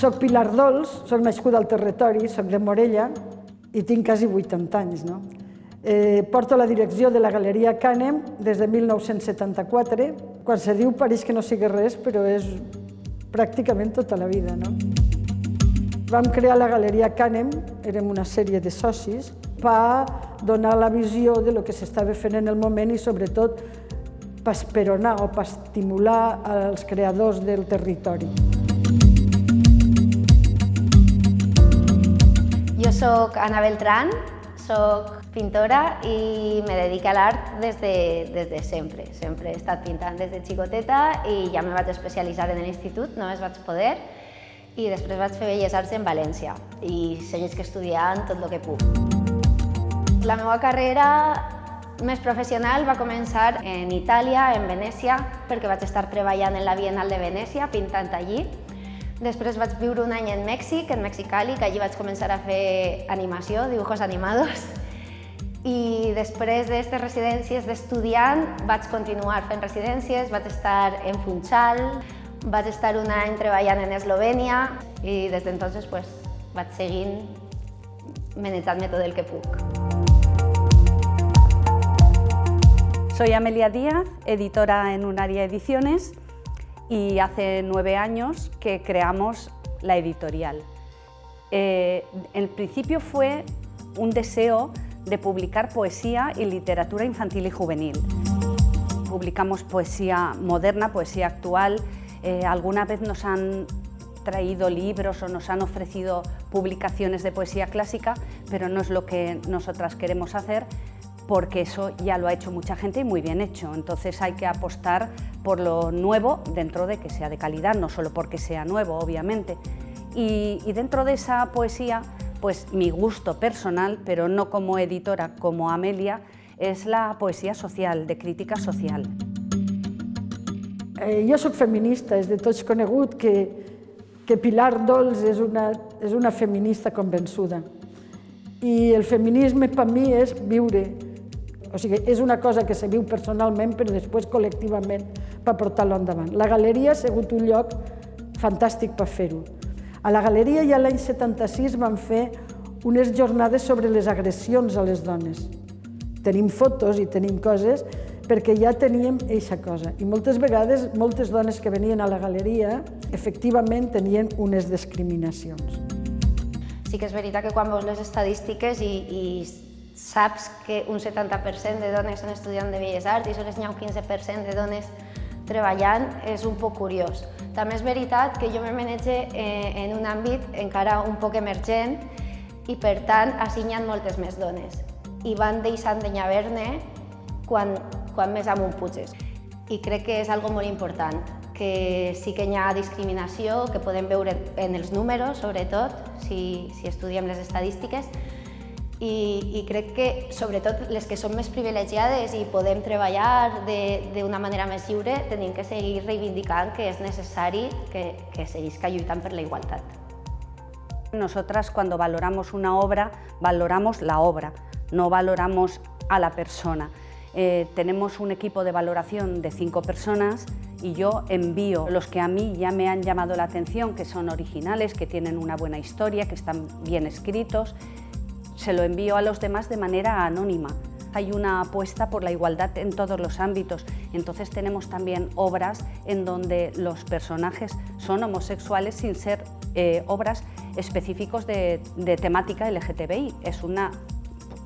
Soc Pilar Dols, soc nascuda al territori, soc de Morella i tinc quasi 80 anys. Porto la direcció de la Galeria Cànem des de 1974. Quan se diu pareix que no sigui res, però és pràcticament tota la vida. Vam crear la Galeria Cànem, érem una sèrie de socis, per donar la visió de lo que s'estava fent en el moment i sobretot per esperonar o per estimular els creadors del territori. Jo soc Ana Beltrán, soc pintora i me dedico a l'art des de sempre. Sempre he estat pintant des de xicoteta i ja me vaig especialitzar en l'institut, només vaig poder, i després vaig fer Belles Arts en València i segueix estudiant tot el que puc. La meva carrera més professional va començar en Itàlia, en Venècia, perquè vaig estar treballant en la Bienal de Venècia, pintant allí. Després vaig viure un any en Mèxic, en Mexicali, que allí vaig començar a fer animació, dibujos animados. I després d'aquestes residències d'estudiant vaig continuar fent residències, vaig estar en Funchal, vaig estar un any treballant en Eslovènia i des d'entonces vaig seguint manejant-me tot el que puc. Soy Amelia Díaz, editora en Unaria Ediciones, y hace 9 años que creamos la editorial. En principio fue un deseo de publicar poesía y literatura infantil y juvenil. Publicamos poesía moderna, poesía actual. Alguna vez nos han traído libros o nos han ofrecido publicaciones de poesía clásica, pero no es lo que nosotras queremos hacer, porque eso ya lo ha hecho mucha gente y muy bien hecho. Entonces hay que apostar por lo nuevo dentro de que sea de calidad, no solo porque sea nuevo, obviamente. Y dentro de esa poesía, pues mi gusto personal, pero no como editora, como Amelia, es la poesía social, de crítica social. Jo soc feminista, és de tots conegut que Pilar Dols és una feminista convençuda. I el feminisme per mi és viure. O sigui, és una cosa que se viu personalment, però després col·lectivament per portar-lo endavant. La galeria ha sigut un lloc fantàstic per fer-ho. A la galeria ja l'any 76 vam fer unes jornades sobre les agressions a les dones. Tenim fotos i tenim coses perquè ja teníem aquesta cosa. I moltes vegades, moltes dones que venien a la galeria, efectivament tenien unes discriminacions. Sí que és veritat que quan veus les estadístiques i saps que un 70% de dones són estudiants de Belles Arts i només n'hi ha un 15% de dones treballant, és un poc curiós. També és veritat que jo me manege en un àmbit encara un poc emergent i, per tant, així n'hi ha moltes més dones. I van deixant de haver-ne quan més amunt puges. I crec que és algo molt important, que sí que hi ha discriminació, que podem veure en els números, sobretot, si estudiem les estadístiques, i crec que, sobretot, les que som més privilegiades i podem treballar d'una manera més lliure, tenim que seguir reivindicant que és necessari que seguisca lluitant per la igualtat. Nosotras, cuando valoramos una obra, valoramos la obra, no valoramos a la persona. Tenemos un equipo de valoración de 5 personas y yo envío los que a mí ya me han llamado la atención, que son originales, que tienen una buena historia, que están bien escritos. Se lo envío a los demás de manera anónima. Hay una apuesta por la igualdad en todos los ámbitos. Entonces tenemos también obras en donde los personajes son homosexuales sin ser obras específicos de temática LGTBI. Es una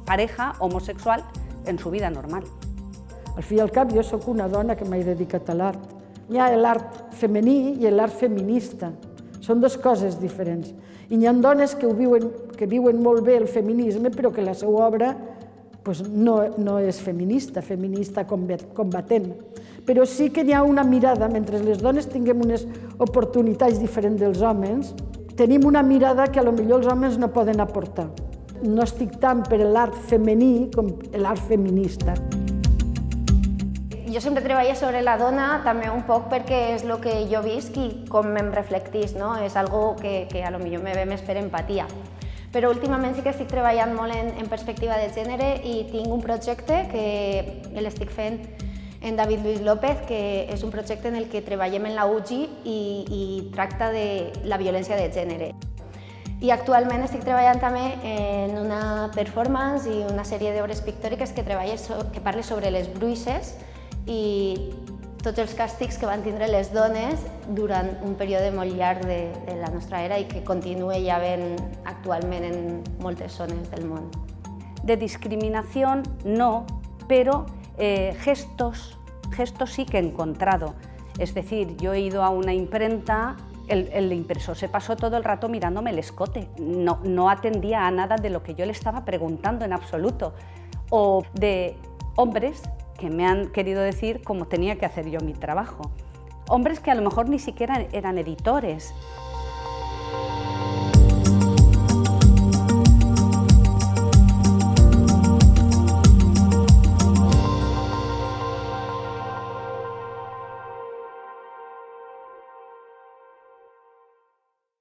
pareja homosexual en su vida normal. Al fi i al cap, jo sóc una dona que m'he dedicat a l'art. Hi ha l'art femení i l'art feminista. Són dues coses diferents. I hi ha dones que viuen molt bé el feminisme, però que la seva obra no és feminista combatent. Però sí que hi ha una mirada, mentre les dones tinguem unes oportunitats diferents dels homes, tenim una mirada que potser els homes no poden aportar. No estic tant per l'art femení com l'art feminista. Jo sempre treballo sobre la dona, també un poc perquè és el que jo visc i com em reflectís, no? És algo que potser me ve més per empatia. Però últimament sí que estic treballant molt en perspectiva de gènere i tinc un projecte que l'estic fent en David Luis López, que és un projecte en el que treballem en la UGI i tracta de la violència de gènere. I actualment estic treballant també en una performance i una sèrie d'obres pictòriques que parla sobre les bruixes i tots els càstigs que van tindre les dones durant un període molt llarg de la nostra era i que continua ja havent actualment en moltes zones del món. De discriminación no, pero gestos sí que he encontrado. Es decir, yo he ido a una imprenta, el impresor se pasó todo el rato mirándome el escote, no atendía a nada de lo que yo le estaba preguntando en absoluto. O de hombres que me han querido decir cómo tenía que hacer yo mi trabajo. Hombres que a lo mejor ni siquiera eran editores.